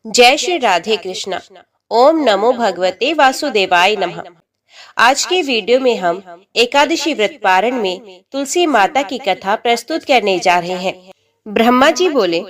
जय श्री राधे कृष्णा। ओम नमो भगवते वासुदेवाय नमः। आज के वीडियो में हम एकादशी व्रत पारण में तुलसी माता की कथा प्रस्तुत करने जा रहे हैं। ब्रह्मा जी बोले,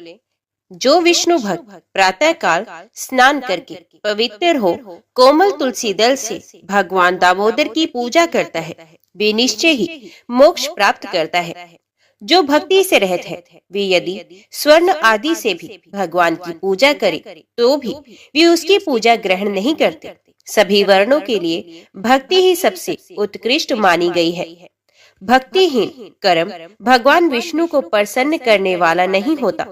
जो विष्णु भक्त प्रातः काल स्नान करके पवित्र हो कोमल तुलसी दल से भगवान दामोदर की पूजा करता है, वे निश्चय ही मोक्ष प्राप्त करता है। जो भक्ति से रहते हैं वे यदि स्वर्ण आदि से भी भगवान की पूजा करे तो भी वे उसकी पूजा ग्रहण नहीं करते। सभी वर्णों के लिए भक्ति ही सबसे उत्कृष्ट मानी गई है। भक्तिहीन कर्म भगवान विष्णु को प्रसन्न करने वाला नहीं होता।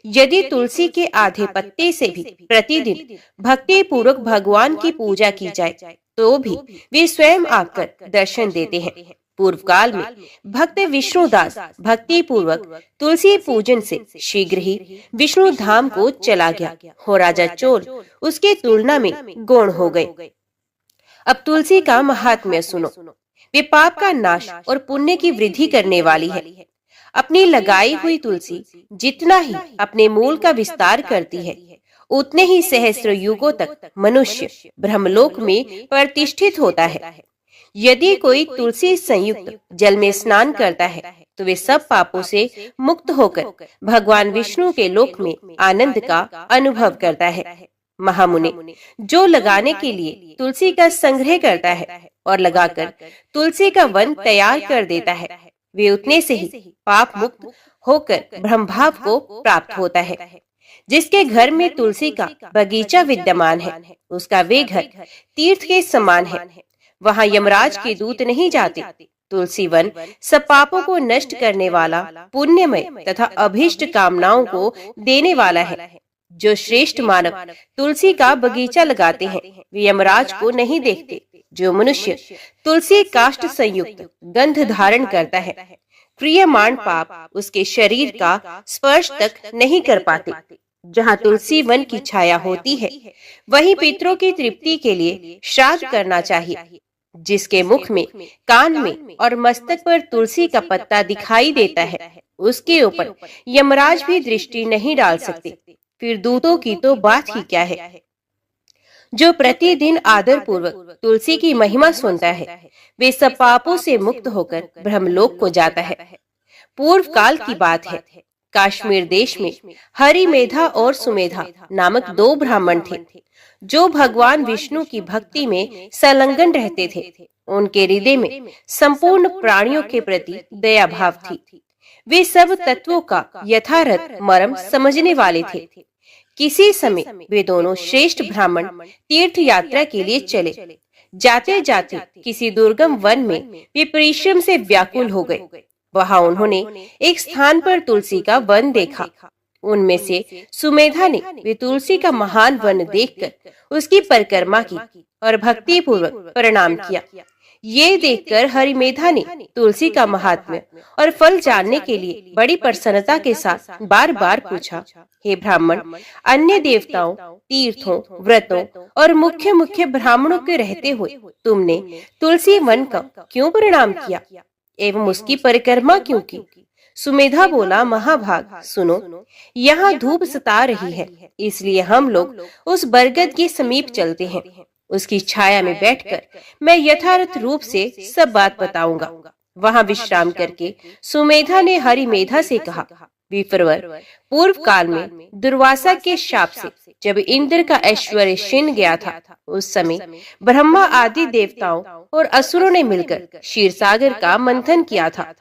यदि तुलसी के आधे पत्ते से भी प्रतिदिन भक्ति पूर्वक भगवान की पूजा की जाए तो भी वे स्वयं आकर दर्शन देते हैं। पूर्व काल में भक्त विष्णुदास भक्ति पूर्वक तुलसी पूजन से शीघ्र ही विष्णु धाम को चला गया हो राजा चोल उसके तुलना में गौण हो गए। अब तुलसी का महात्म्य सुनो। वे पाप का नाश और पुण्य की वृद्धि करने वाली है। अपनी लगाई हुई तुलसी जितना ही अपने मूल का विस्तार करती है उतने ही सहस्त्र युगों तक मनुष्य ब्रह्मलोक में प्रतिष्ठित होता है। यदि कोई तुलसी संयुक्त जल में स्नान करता है तो वे सब पापों से मुक्त होकर भगवान विष्णु के लोक में आनंद का अनुभव करता है। महामुनि, जो लगाने के लिए तुलसी का संग्रह करता है और लगाकर तुलसी का वन तैयार कर देता है, वे उतने से ही पाप मुक्त होकर ब्रह्मभाव को प्राप्त होता है। जिसके घर में तुलसी का बगीचा विद्यमान है उसका वे घर तीर्थ के समान है। वहाँ यमराज के दूत नहीं जाते। तुलसी वन सब पापों को नष्ट करने वाला, पुण्यमय तथा अभीष्ट कामनाओं को देने वाला है। जो श्रेष्ठ मानव तुलसी का बगीचा लगाते हैं वे यमराज को नहीं देखते। जो मनुष्य तुलसी काष्ठ संयुक्त गंध धारण करता है क्रियमाण पाप उसके शरीर का स्पर्श तक नहीं कर पाते। जहाँ तुलसी वन की छाया होती है वहीं पितरों की तृप्ति के लिए श्राद्ध करना चाहिए। जिसके मुख में, कान में और मस्तक पर तुलसी का पत्ता दिखाई देता है उसके ऊपर यमराज भी दृष्टि नहीं डाल सकते। फिर दूतों की तो बात ही क्या है। जो प्रतिदिन आदर पूर्वक तुलसी की महिमा सुनता है वे सब पापों से मुक्त होकर ब्रह्मलोक को जाता है। पूर्व काल की बात है। कश्मीर देश में हरिमेधा और सुमेधा नामक दो ब्राह्मण थे जो भगवान विष्णु की भक्ति में संलग्न रहते थे। उनके हृदय में संपूर्ण प्राणियों के प्रति दया भाव थी। वे सब तत्वों का यथार्थ मर्म समझने वाले थे। किसी समय वे दोनों श्रेष्ठ ब्राह्मण तीर्थ यात्रा के लिए चले। जाते जाते किसी दुर्गम वन में वे परिश्रम से व्याकुल हो गए। वहां उन्होंने एक स्थान पर तुलसी का वन देखा। उनमें से सुमेधा ने वे तुलसी का महान वन देखकर उसकी परिक्रमा की और भक्ति पूर्वक प्रणाम किया। ये देखकर हरिमेधा ने तुलसी का महात्म्य और फल जानने के लिए बड़ी प्रसन्नता के साथ बार बार पूछा, हे ब्राह्मण, अन्य देवताओं, तीर्थों, व्रतों और मुख्य मुख्य ब्राह्मणों के रहते हुए तुमने तुलसी वन का क्यों प्रणाम किया एवं उसकी परिक्रमा क्यों की? सुमेधा बोला, महाभाग सुनो, यहाँ धूप सता रही है इसलिए हम लोग उस बरगद के समीप चलते हैं। उसकी छाया में बैठकर मैं यथार्थ रूप से सब बात बताऊंगा। वहाँ विश्राम करके सुमेधा ने हरिमेधा से कहा, विप्रवर, पूर्व काल में दुर्वासा के शाप से जब इंद्र का ऐश्वर्य छीन गया था उस समय ब्रह्मा आदि देवताओं और असुरों ने मिलकर क्षीर सागर का मंथन किया था।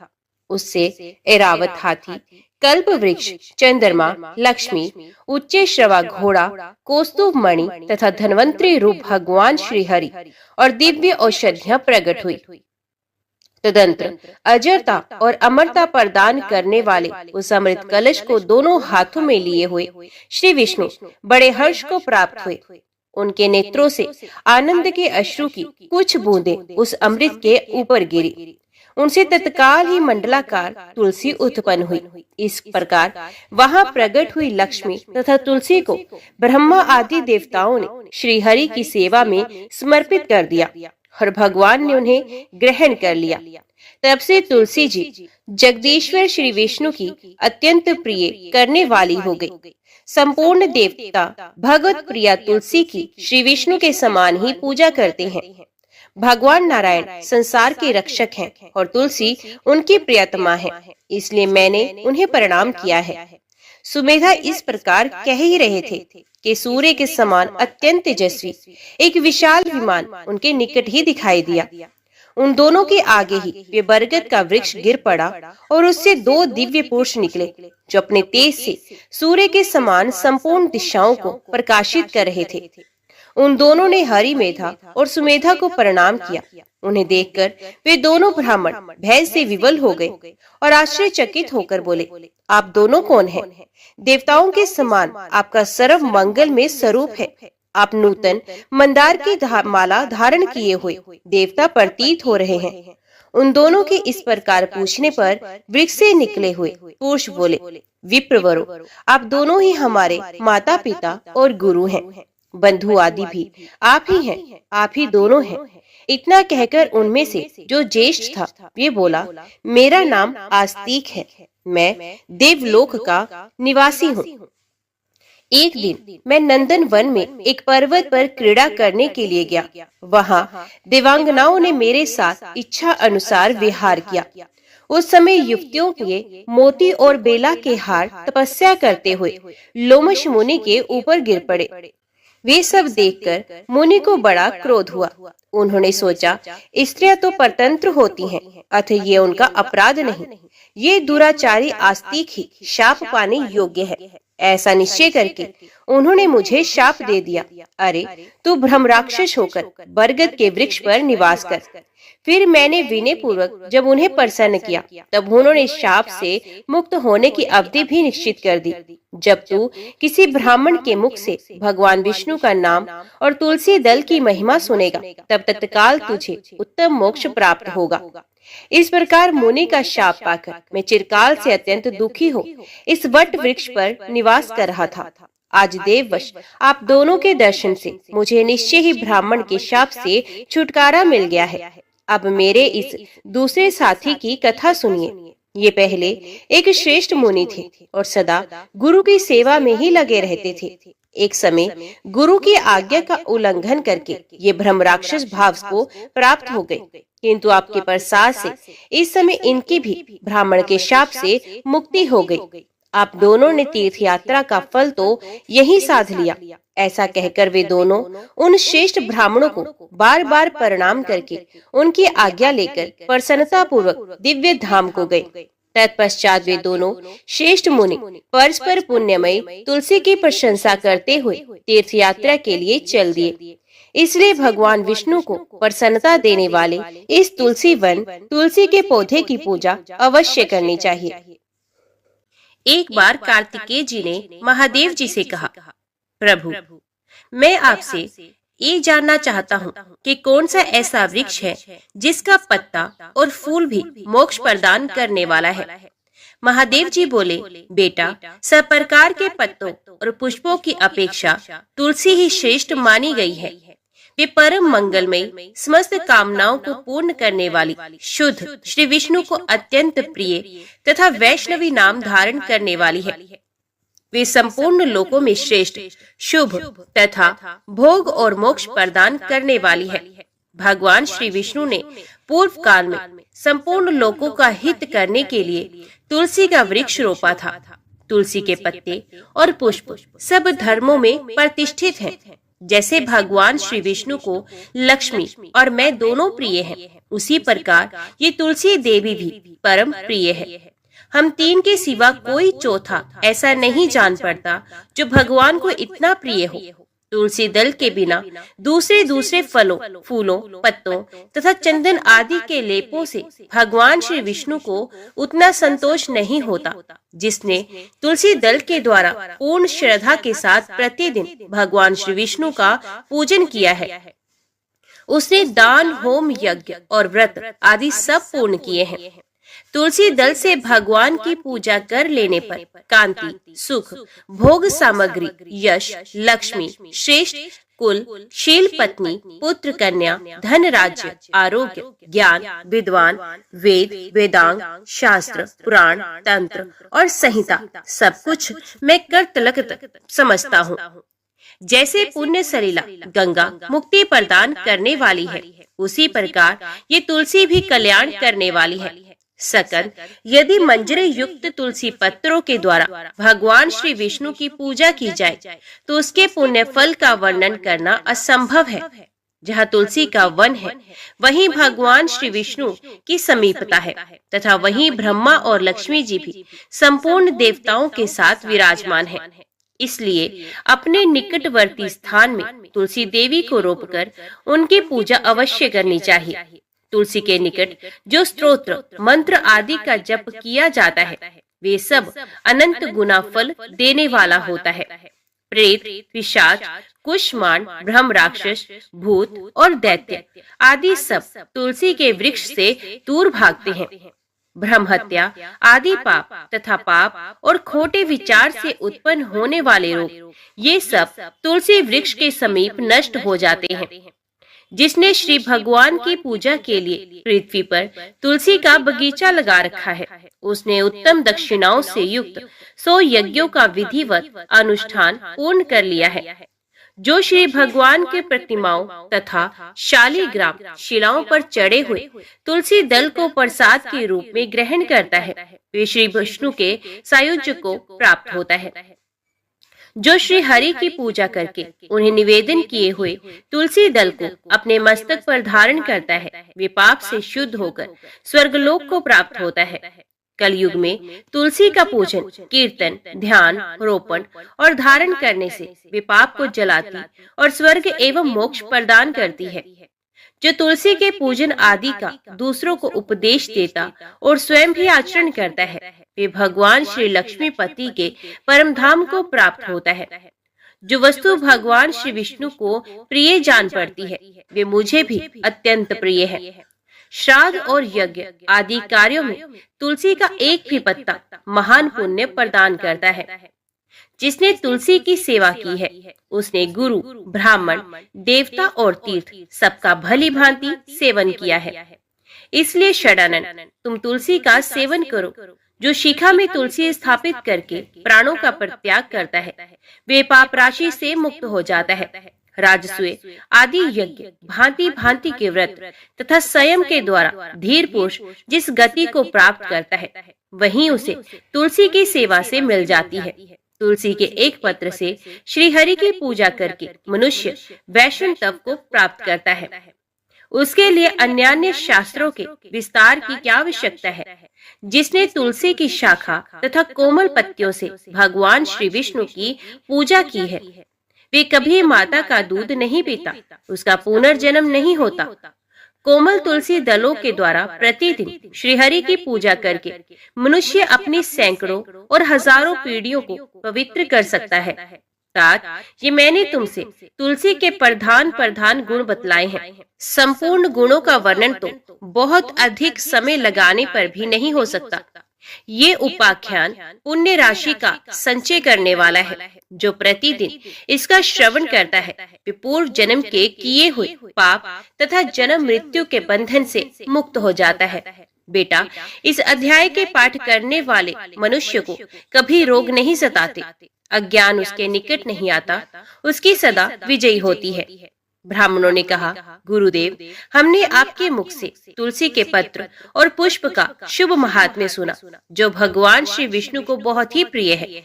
उससे ऐरावत हाथी, कल्प वृक्ष, चंद्रमा, लक्ष्मी, उच्चे श्रवा घोड़ा, कौस्तुभ मणि तथा धन्वंतरी रूप भगवान श्री हरि और दिव्य औषधियां प्रकट हुई। तदंतर अजरता और अमरता प्रदान करने वाले उस अमृत कलश को दोनों हाथों में लिए हुए श्री विष्णु बड़े हर्ष को प्राप्त हुए। उनके नेत्रों से आनंद के अश्रु की कुछ बूंदें उस अमृत के ऊपर गिरी। उनसे तत्काल ही मंडलाकार तुलसी उत्पन्न हुई। इस प्रकार वहां प्रकट हुई लक्ष्मी तथा तुलसी को ब्रह्मा आदि देवताओं ने श्री हरि की सेवा में समर्पित कर दिया और भगवान ने उन्हें ग्रहण कर लिया। तब से तुलसी जी जगदीश्वर श्री विष्णु की अत्यंत प्रिय करने वाली हो गई। संपूर्ण देवता भगवत प्रिया तुलसी की श्री विष्णु के समान ही पूजा करते हैं। भगवान नारायण संसार के रक्षक हैं और तुलसी उनकी प्रियतमा है, इसलिए मैंने उन्हें प्रणाम किया है। सुमेधा इस प्रकार कह ही रहे थे कि सूर्य के समान अत्यंत तेजस्वी एक विशाल विमान उनके निकट ही दिखाई दिया। उन दोनों के आगे ही वे बरगद का वृक्ष गिर पड़ा और उससे दो दिव्य पुरुष निकले जो अपने तेज से सूर्य के समान संपूर्ण दिशाओं को प्रकाशित कर रहे थे। उन दोनों ने हरि मेधा और सुमेधा को प्रणाम किया। उन्हें देखकर वे दोनों ब्राह्मण भय से विवल हो गए और आश्चर्यचकित होकर बोले, आप दोनों कौन हैं? देवताओं के समान आपका सर्व मंगल में स्वरूप है। आप नूतन मंदार की माला धारण किए हुए देवता प्रतीत हो रहे हैं। उन दोनों के इस प्रकार पूछने पर वृक्ष से निकले हुए पुरुष बोले, विप्रवरो, आप दोनों ही हमारे माता पिता और गुरु हैं। बंधु आदि भी आप ही हैं, आप ही दोनों हैं। इतना कहकर उनमें से जो ज्येष्ठ था वे बोला, मेरा नाम आस्तिक है, मैं देवलोक का निवासी हूँ। एक दिन मैं नंदन वन में एक पर्वत पर क्रीड़ा करने के लिए गया। वहाँ देवांगनाओं ने मेरे साथ इच्छा अनुसार विहार किया। उस समय युवतियों के मोती और बेला के हार तपस्या करते हुए लोमश मुनि के ऊपर गिर पड़े। वे सब देखकर मुनि को बड़ा क्रोध हुआ। उन्होंने सोचा, स्त्रियां तो परतंत्र होती हैं, अतः ये उनका अपराध नहीं, ये दुराचारी आस्तिक ही शाप पाने योग्य है। ऐसा निश्चय करके उन्होंने मुझे शाप दे दिया, अरे तू भ्रम राक्षस होकर बरगद के वृक्ष पर निवास कर। फिर मैंने विनय पूर्वक जब उन्हें प्रसन्न किया, तब उन्होंने शाप से मुक्त होने की अवधि भी निश्चित कर दी। जब तू किसी ब्राह्मण के मुख से भगवान विष्णु का नाम और तुलसी दल की महिमा सुनेगा, तब तत्काल तुझे उत्तम मोक्ष प्राप्त होगा। इस प्रकार मुनि का शाप पाकर मैं चिरकाल से अत्यंत दुखी हो इस वट वृक्ष पर निवास कर रहा था। आज देववश आप दोनों के दर्शन से मुझे निश्चय ही ब्राह्मण के शाप से छुटकारा मिल गया है। अब मेरे इस दूसरे साथी की कथा सुनिए। ये पहले एक श्रेष्ठ मुनि थे और सदा गुरु की सेवा में ही लगे रहते थे। एक समय गुरु की आज्ञा का उल्लंघन करके ये भ्रम राक्षस भाव को प्राप्त हो गए, किंतु आपके प्रसाद से इस समय इनकी भी ब्राह्मण के शाप से मुक्ति हो गई। आप दोनों ने तीर्थ यात्रा का फल तो यही साध लिया। ऐसा कहकर वे दोनों उन श्रेष्ठ ब्राह्मणों को बार बार प्रणाम करके उनकी आज्ञा लेकर प्रसन्नता पूर्वक दिव्य धाम को गए। तत्पश्चात वे दोनों श्रेष्ठ मुनि परस्पर पुण्यमय तुलसी की प्रशंसा करते हुए तीर्थ यात्रा के लिए चल दिए। इसलिए भगवान विष्णु को प्रसन्नता देने वाले इस तुलसी वन तुलसी के पौधे की पूजा अवश्य करनी चाहिए। एक बार कार्तिकेय जी ने महादेव जी से कहा, प्रभु, मैं आपसे ये जानना चाहता हूँ कि कौन सा ऐसा वृक्ष है जिसका पत्ता और फूल भी मोक्ष प्रदान करने वाला है। महादेव जी बोले, बेटा, सब प्रकार के पत्तों और पुष्पों की अपेक्षा तुलसी ही श्रेष्ठ मानी गई है। वे परम मंगलमय, समस्त कामनाओं को पूर्ण करने वाली, शुद्ध, श्री विष्णु को अत्यंत प्रिय तथा वैष्णवी नाम धारण करने वाली है। वे संपूर्ण लोकों में श्रेष्ठ, शुभ तथा भोग और मोक्ष प्रदान करने वाली है। भगवान श्री विष्णु ने पूर्व काल में संपूर्ण लोकों का हित करने के लिए तुलसी का वृक्ष रोपा था। तुलसी के पत्ते और पुष्प सब धर्मों में प्रतिष्ठित हैं। जैसे भगवान श्री विष्णु को लक्ष्मी और मैं दोनों प्रिय हैं, उसी प्रकार ये तुलसी देवी भी परम प्रिय है। हम तीन के सिवा कोई चौथा ऐसा नहीं जान पड़ता जो भगवान को इतना प्रिय हो। तुलसी दल के बिना दूसरे फलों, फूलों, पत्तों तथा चंदन आदि के लेपों से भगवान श्री विष्णु को उतना संतोष नहीं होता। जिसने तुलसी दल के द्वारा पूर्ण श्रद्धा के साथ प्रतिदिन भगवान श्री विष्णु का पूजन किया है, उसने दान, होम, यज्ञ और व्रत आदि सब पूर्ण किए हैं। तुलसी दल से भगवान की पूजा कर लेने पर कांति, सुख, भोग सामग्री, यश, लक्ष्मी, श्रेष्ठ कुल, शील पत्नी, पुत्र कन्या, धन राज्य, आरोग्य, ज्ञान, विद्वान, वेद, वेदांग, शास्त्र, पुराण, तंत्र और संहिता सब कुछ मैं कर तलक समझता हूँ। जैसे पुण्य सलिला गंगा मुक्ति प्रदान करने वाली है, उसी प्रकार ये तुलसी भी कल्याण करने वाली है। सकंद, यदि मंजरे युक्त तुलसी पत्रों के द्वारा भगवान श्री विष्णु की पूजा की जाए तो उसके पुण्य फल का वर्णन करना असंभव है। जहाँ तुलसी का वन है वहीं भगवान श्री विष्णु की समीपता है तथा वहीं ब्रह्मा और लक्ष्मी जी भी संपूर्ण देवताओं के साथ विराजमान है। इसलिए अपने निकटवर्ती स्थान में तुलसी देवी को रोपकर उनकी पूजा अवश्य करनी चाहिए। तुलसी के निकट जो स्तोत्र, मंत्र आदि का जप किया जाता है वे सब अनंत गुना फल देने वाला होता है। प्रेत, पिशाच, कुष्मांड, ब्रह्म राक्षस, भूत और दैत्य आदि सब तुलसी के वृक्ष से दूर भागते हैं। ब्रह्म हत्या आदि पाप तथा पाप और खोटे विचार से उत्पन्न होने वाले रोग ये सब तुलसी वृक्ष के समीप नष्ट हो जाते हैं। जिसने श्री भगवान की पूजा के लिए पृथ्वी पर तुलसी का बगीचा लगा रखा है, उसने उत्तम दक्षिणाओं से युक्त 100 यज्ञों का विधिवत अनुष्ठान पूर्ण कर लिया है। जो श्री भगवान के प्रतिमाओं तथा शालिग्राम शिलाओं पर चढ़े हुए तुलसी दल को प्रसाद के रूप में ग्रहण करता है, वे श्री विष्णु के सायुज्य को प्राप्त होता है। जो श्री हरि की पूजा करके उन्हें निवेदन किए हुए तुलसी दल को अपने मस्तक पर धारण करता है, वे पाप से शुद्ध होकर स्वर्गलोक को प्राप्त होता है। कलयुग में तुलसी का पूजन, कीर्तन, ध्यान, रोपण और धारण करने से वे पाप को जलाती और स्वर्ग एवं मोक्ष प्रदान करती है। जो तुलसी के पूजन आदि का दूसरों को उपदेश देता और स्वयं भी आचरण करता है, वे भगवान श्री लक्ष्मीपति के परम धाम को प्राप्त होता है। जो वस्तु भगवान श्री विष्णु को प्रिय जान पड़ती है, वे मुझे भी अत्यंत प्रिय है। श्राद्ध और यज्ञ आदि कार्यों में तुलसी का एक भी पत्ता महान पुण्य प्रदान करता है। जिसने तुलसी की सेवा की है, उसने गुरु, ब्राह्मण, देवता और तीर्थ सबका भली भांति सेवन किया है। इसलिए षडानन, तुम तुलसी का सेवन करो। जो शिखा में तुलसी स्थापित करके प्राणों का परित्याग करता है, वे पाप राशि से मुक्त हो जाता है। राजसूय आदि यज्ञ, भांति भांति के व्रत तथा संयम के द्वारा धीर पुरुष जिस गति को प्राप्त करता है, वहीं उसे तुलसी की सेवा से मिल जाती है। तुलसी के एक पत्र से श्री हरि की पूजा करके मनुष्य वैष्णव तप को प्राप्त करता है। उसके लिए अन्यान्य शास्त्रों के विस्तार की क्या आवश्यकता है। जिसने तुलसी की शाखा तथा कोमल पत्तियों से भगवान श्री विष्णु की पूजा की है, वे कभी माता का दूध नहीं पीता, उसका पुनर्जन्म नहीं होता। कोमल तुलसी दलों के द्वारा प्रतिदिन श्रीहरि की पूजा करके मनुष्य अपनी सैकड़ों और हजारों पीढ़ियों को पवित्र कर सकता है। तात, ये मैंने तुमसे तुलसी के प्रधान गुण बतलाए हैं। संपूर्ण गुणों का वर्णन तो बहुत अधिक समय लगाने पर भी नहीं हो सकता। ये उपाख्यान पुण्य राशि का संचय करने वाला है। जो प्रतिदिन इसका श्रवण करता है, वे पूर्व जन्म के किए हुए पाप तथा जन्म मृत्यु के बंधन से मुक्त हो जाता है। बेटा, इस अध्याय के पाठ करने वाले मनुष्य को कभी रोग नहीं सताते, अज्ञान उसके निकट नहीं आता, उसकी सदा विजयी होती है। ब्राह्मणों ने कहा, गुरुदेव, हमने आपके मुख से तुलसी के पत्र और पुष्प का शुभ महात्म्य सुना, जो भगवान श्री विष्णु को बहुत ही प्रिय है।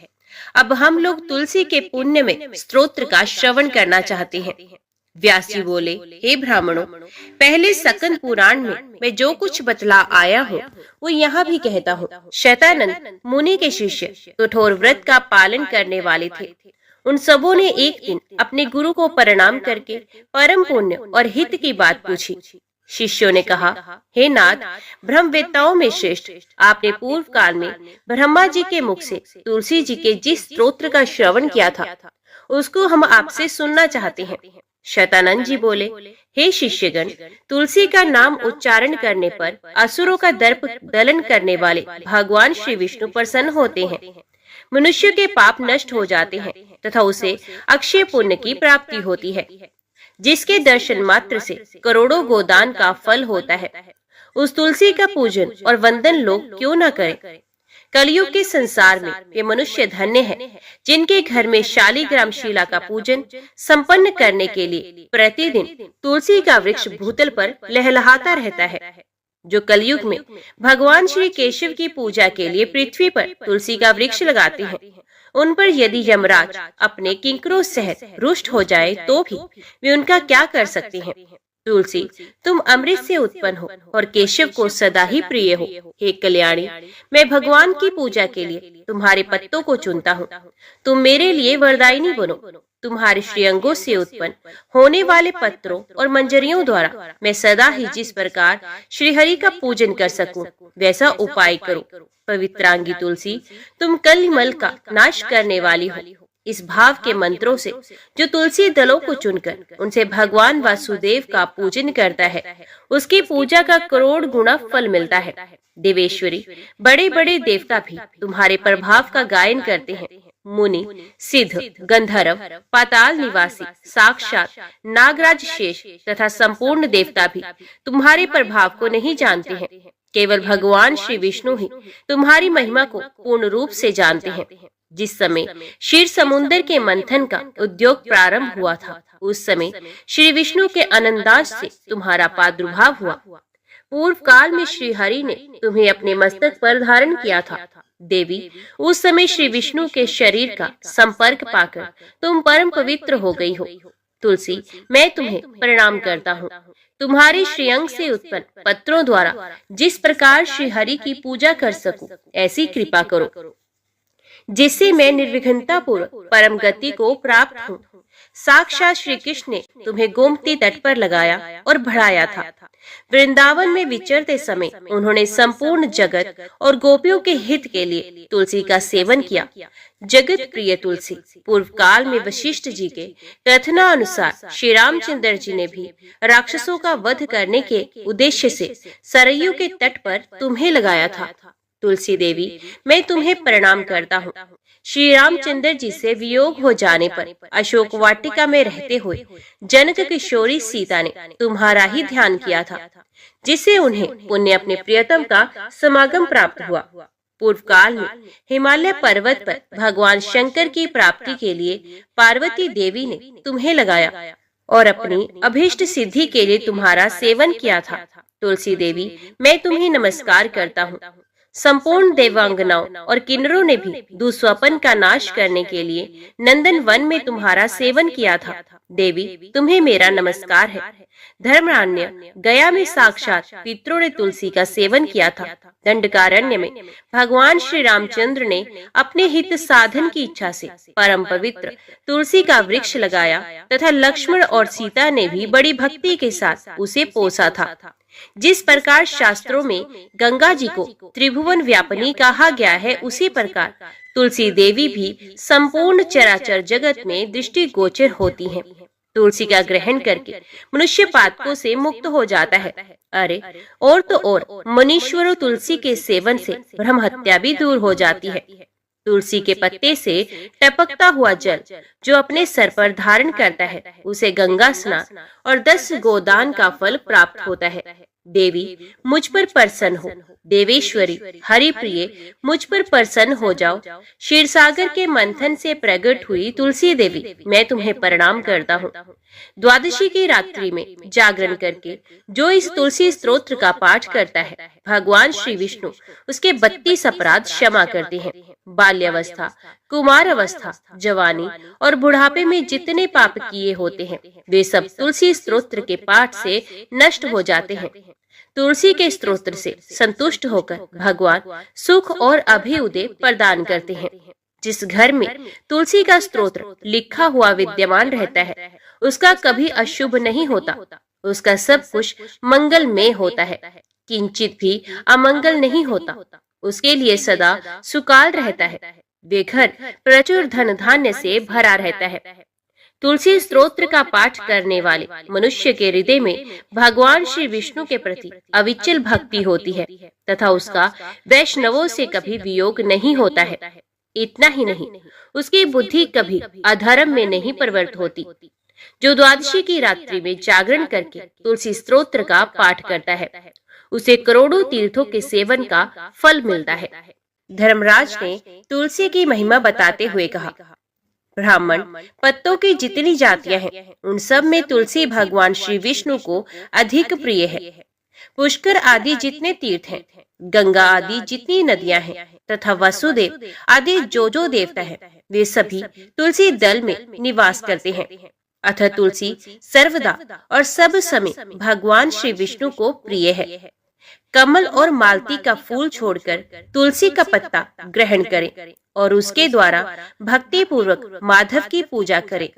अब हम लोग तुलसी के पुण्य में स्तोत्र का श्रवण करना चाहते हैं। व्यास जी बोले, हे ब्राह्मणों, पहले सकंद पुराण में मैं जो कुछ बतला आया हूँ वो यहाँ भी कहता हूँ। शैतानंद मुनि के शिष्य कठोर व्रत का पालन करने वाले थे। उन सबों ने एक दिन अपने गुरु को प्रणाम करके परम पुण्य और हित की बात पूछी। शिष्यों ने कहा, हे नाथ, ब्रह्मवेत्ताओं में श्रेष्ठ, आपने पूर्व काल में ब्रह्मा जी के मुख से तुलसी जी के जिस स्तोत्र का श्रवण किया था, उसको हम आपसे सुनना चाहते हैं। शतानंद जी बोले, हे शिष्यगण, तुलसी का नाम उच्चारण करने पर असुरों का दर्प दलन करने वाले भगवान श्री विष्णु प्रसन्न होते हैं। मनुष्य के पाप नष्ट हो जाते हैं तथा उसे अक्षय पुण्य की प्राप्ति होती है, जिसके दर्शन मात्र से करोड़ों गोदान का फल होता है। उस तुलसी का पूजन और वंदन लोग क्यों न करें। कलयुग के संसार में वे मनुष्य धन्य हैं, जिनके घर में शालिग्राम शिला का पूजन संपन्न करने के लिए प्रतिदिन तुलसी का वृक्ष भूतल पर लहलहाता रहता है। जो कलयुग में भगवान श्री केशव की पूजा के लिए पृथ्वी पर तुलसी का वृक्ष लगाते हैं, उन पर यदि यमराज अपने किंकरों सहित रुष्ट हो जाए तो भी वे उनका क्या कर सकते हैं। तुलसी, तुम अमृत से उत्पन्न हो और केशव को सदा ही प्रिय हो। हे कल्याणी, मैं भगवान की पूजा के लिए तुम्हारे पत्तों को चुनता हूँ। तुम मेरे लिए वरदायिनी बनो। तुम्हारे श्रीअंगों से उत्पन्न होने वाले पत्रों और मंजरियों द्वारा मैं सदा ही जिस प्रकार श्रीहरि का पूजन कर सकूं, वैसा उपाय करो। पवित्रांगी तुलसी, तुम कलिमल का नाश करने वाली हो। इस भाव के मंत्रों से जो तुलसी दलों को चुनकर उनसे भगवान वासुदेव का पूजन करता है, उसकी पूजा का करोड़ गुना फल मिलता है। देवेश्वरी, बड़े बड़े देवता भी तुम्हारे प्रभाव का गायन करते हैं। मुनि, सिद्ध, गंधर्व, पाताल निवासी, साक्षात नागराज शेष तथा संपूर्ण देवता भी तुम्हारे प्रभाव को नहीं जानते हैं। केवल भगवान श्री विष्णु ही तुम्हारी महिमा को पूर्ण रूप से जानते हैं। जिस समय क्षीर समुद्र के मंथन का उद्योग प्रारंभ हुआ था, उस समय श्री विष्णु के आनंदांश से तुम्हारा प्रादुर्भाव हुआ। पूर्व काल में श्री हरि ने तुम्हें अपने मस्तक पर धारण किया था। देवी, उस समय श्री विष्णु के शरीर का संपर्क पाकर तुम परम पवित्र हो गई हो। तुलसी, मैं तुम्हें प्रणाम करता हूँ। तुम्हारे श्रीअंग से उत्पन्न पत्रों द्वारा जिस प्रकार श्री हरि की पूजा कर सकूं, ऐसी कृपा करो, जिससे मैं निर्विघ्नता पूर्वक परम गति को प्राप्त हूँ। साक्षात श्री कृष्ण ने तुम्हें गोमती तट पर लगाया और बढ़ाया था। वृंदावन में विचरते समय उन्होंने संपूर्ण जगत और गोपियों के हित के लिए तुलसी का सेवन किया। जगत प्रिय तुलसी, पूर्व काल में वशिष्ठ जी के कथना अनुसार श्री रामचंद्र जी ने भी राक्षसों का वध करने के उद्देश्य से सरयू के तट पर तुम्हें लगाया था। तुलसी देवी, मैं तुम्हें प्रणाम करता हूँ। श्री रामचंद्र जी से वियोग हो जाने पर अशोक वाटिका में रहते हुए जनक किशोरी सीता ने तुम्हारा ही ध्यान किया था, जिससे उन्हें पुण्य अपने प्रियतम का समागम प्राप्त हुआ। पूर्व काल में हिमालय पर्वत पर भगवान शंकर की प्राप्ति के लिए पार्वती देवी ने तुम्हें लगाया और अपनी अभीष्ट सिद्धि के लिए तुम्हारा सेवन किया था। तुलसी देवी, मैं तुम्हें नमस्कार करता हूँ। संपूर्ण देवांगनाओं और किन्नरों ने भी दुस्वपन का नाश करने के लिए नंदन वन में तुम्हारा सेवन किया था। देवी, तुम्हें मेरा नमस्कार है। धर्मरान्य गया में साक्षात पितरों ने तुलसी का सेवन किया था। दंडकारण्य में भगवान श्री रामचंद्र ने अपने हित साधन की इच्छा से परम पवित्र तुलसी का वृक्ष लगाया तथा लक्ष्मण और सीता ने भी बड़ी भक्ति के साथ उसे पोसा था। जिस प्रकार शास्त्रों में गंगा जी को त्रिभुवन व्यापिनी कहा गया है, उसी प्रकार तुलसी देवी भी संपूर्ण चराचर जगत में दृष्टि गोचर होती हैं। तुलसी का ग्रहण करके मनुष्य पातकों से मुक्त हो जाता है। अरे और तो और मनीश्वरों, तुलसी के सेवन से ब्रह्म हत्या भी दूर हो जाती है। तुलसी के पत्ते से टपकता हुआ जल जो अपने सर पर धारण करता है, उसे गंगा स्नान और 10 गोदान का फल प्राप्त होता है। देवी, मुझ पर प्रसन्न हो। देवेश्वरी, हरि प्रिय, मुझ पर प्रसन्न हो जाओ। क्षीर सागर के मंथन से प्रकट हुई तुलसी देवी, मैं तुम्हें प्रणाम करता हूँ। द्वादशी की रात्रि में जागरण करके जो इस तुलसी स्तोत्र का पाठ करता है, भगवान श्री विष्णु उसके 32 अपराध क्षमा करते हैं। बाल्यावस्था, कुमार अवस्था, जवानी और बुढ़ापे में जितने पाप किए होते हैं, वे सब तुलसी स्तोत्र के पाठ से नष्ट हो जाते हैं। तुलसी के स्तोत्र से संतुष्ट होकर भगवान सुख और अभ्युदय प्रदान करते हैं। जिस घर में तुलसी का स्तोत्र लिखा हुआ विद्यमान रहता है, उसका कभी अशुभ नहीं होता। उसका सब कुछ मंगलमय होता है, किंचित भी अमंगल नहीं होता। उसके लिए सदा सुकाल रहता है। वे घर प्रचुर धन धान्य से भरा रहता है। तुलसी स्तोत्र का पाठ करने वाले मनुष्य के हृदय में भगवान श्री विष्णु के प्रति अविचल भक्ति होती है तथा उसका वैष्णवों से कभी वियोग नहीं होता है। इतना ही नहीं, उसकी बुद्धि कभी अधर्म में नहीं प्रवृत्त होती। जो द्वादशी की रात्रि में जागरण करके तुलसी स्तोत्र का पाठ करता है, उसे करोड़ों तीर्थों के सेवन का फल मिलता है। धर्मराज ने तुलसी की महिमा बताते हुए कहा, ब्राह्मण पत्तों की जितनी जातियां हैं, उन सब में तुलसी भगवान श्री विष्णु को अधिक प्रिय है। पुष्कर आदि जितने तीर्थ हैं, गंगा आदि जितनी नदियां हैं तथा वसुदेव आदि जो देवता हैं, वे सभी तुलसी दल में निवास करते हैं। अतः तुलसी सर्वदा और सब समय भगवान श्री विष्णु को प्रिय है। कमल और मालती का फूल छोड़कर तुलसी का पत्ता ग्रहण करें और उसके द्वारा भक्ति पूर्वक माधव की पूजा करें।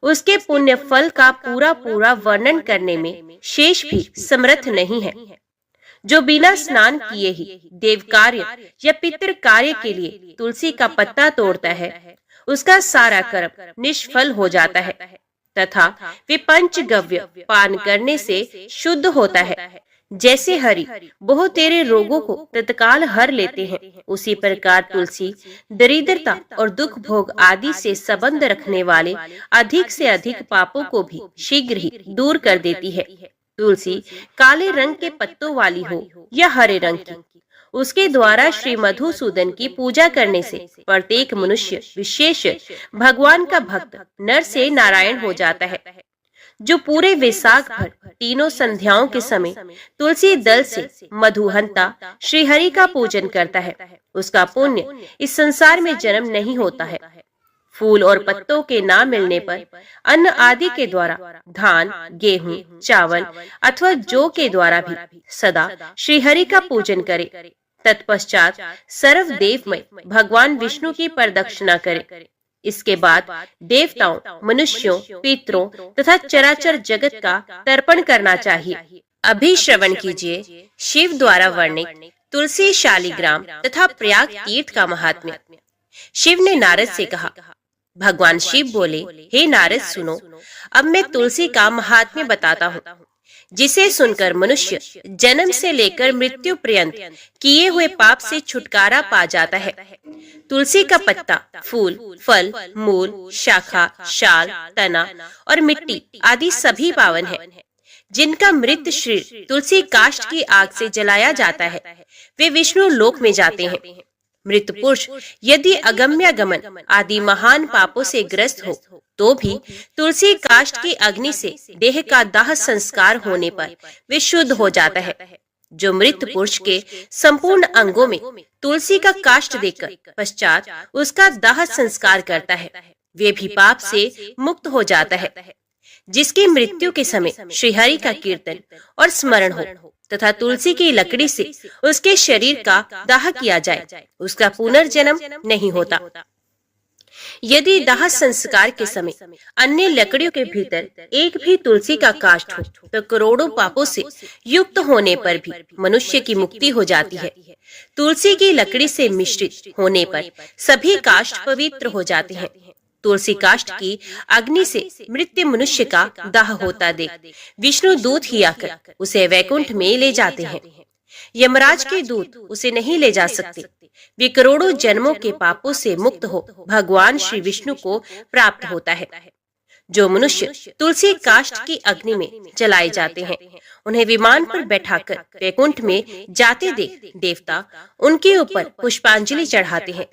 उसके पुण्य फल का पूरा वर्णन करने में शेष भी समर्थ नहीं है। जो बिना स्नान किए ही देव कार्य या पितृ कार्य के लिए तुलसी का पत्ता तोड़ता है, उसका सारा कर्म निष्फल हो जाता है तथा वे पंचगव्य पान करने से शुद्ध होता है। जैसे हरि बहुत तेरे रोगों को तत्काल हर लेते हैं, उसी प्रकार तुलसी दरिद्रता और दुख भोग आदि से संबंध रखने वाले अधिक से अधिक पापों को भी शीघ्र ही दूर कर देती है। तुलसी काले रंग के पत्तों वाली हो या हरे रंग की, उसके द्वारा श्री मधुसूदन की पूजा करने से प्रत्येक मनुष्य विशेष भगवान का भक्त नर से नारायण हो जाता है। जो पूरे वैशाख भर तीनों संध्याओं के समय तुलसी दल से मधुहंता श्री हरि का पूजन करता है, उसका पुण्य इस संसार में जन्म नहीं होता है। फूल और पत्तों के ना मिलने पर अन्न आदि के द्वारा धान, गेहूं, चावल अथवा जौ के द्वारा भी सदा श्री हरि का पूजन करे। तत्पश्चात सर्वदेवमय भगवान विष्णु की प्रदक्षिणा करे। इसके बाद देवताओं, मनुष्यों, पितरों तथा चराचर जगत का तर्पण करना चाहिए। अभी श्रवण कीजिए शिव द्वारा वर्णित तुलसी शालिग्राम तथा प्रयाग तीर्थ का महात्म्य। शिव ने नारद से कहा, भगवान शिव बोले, हे नारद सुनो, अब मैं तुलसी का महात्म्य बताता हूँ, जिसे सुनकर मनुष्य जन्म से लेकर मृत्यु पर्यंत किए हुए पाप से छुटकारा पा जाता है। तुलसी का पत्ता, फूल, फल, मूल, शाखा, शाल, तना और मिट्टी आदि सभी पावन है। जिनका मृत शरीर तुलसी काष्ठ की आग से जलाया जाता है, वे विष्णु लोक में जाते हैं। मृत पुरुष यदि अगम्य गमन आदि महान पापों से ग्रस्त हो तो भी तुलसी काष्ठ की अग्नि से देह का दाह संस्कार होने पर वे शुद्ध हो जाता है। जो मृत पुरुष के संपूर्ण अंगों में तुलसी का काष्ठ देकर पश्चात उसका दाह संस्कार करता है, वे भी पाप से मुक्त हो जाता है। जिसकी मृत्यु के समय श्रीहरि का कीर्तन और स्मरण हो तथा तुलसी की लकड़ी से उसके शरीर का दाह किया जाए, उसका पुनर्जन्म नहीं होता। यदि दाह संस्कार के समय अन्य लकड़ियों के भीतर एक भी तुलसी का काष्ठ हो तो करोड़ों पापों से युक्त होने पर भी मनुष्य की मुक्ति हो जाती है। तुलसी की लकड़ी से मिश्रित होने पर सभी काष्ठ पवित्र हो जाते हैं। तुलसी काष्ठ की अग्नि से मृत मनुष्य का दाह होता देख विष्णु दूत ही आकर उसे वैकुंठ में ले जाते हैं। यमराज के दूत उसे नहीं ले जा सकते। वे करोड़ों जन्मों के पापों से मुक्त हो भगवान श्री विष्णु को प्राप्त होता है। जो मनुष्य तुलसी काष्ठ की अग्नि में जलाए जाते हैं, उन्हें विमान पर बैठाकर वैकुंठ में जाते देख देवता उनके ऊपर पुष्पांजलि चढ़ाते हैं।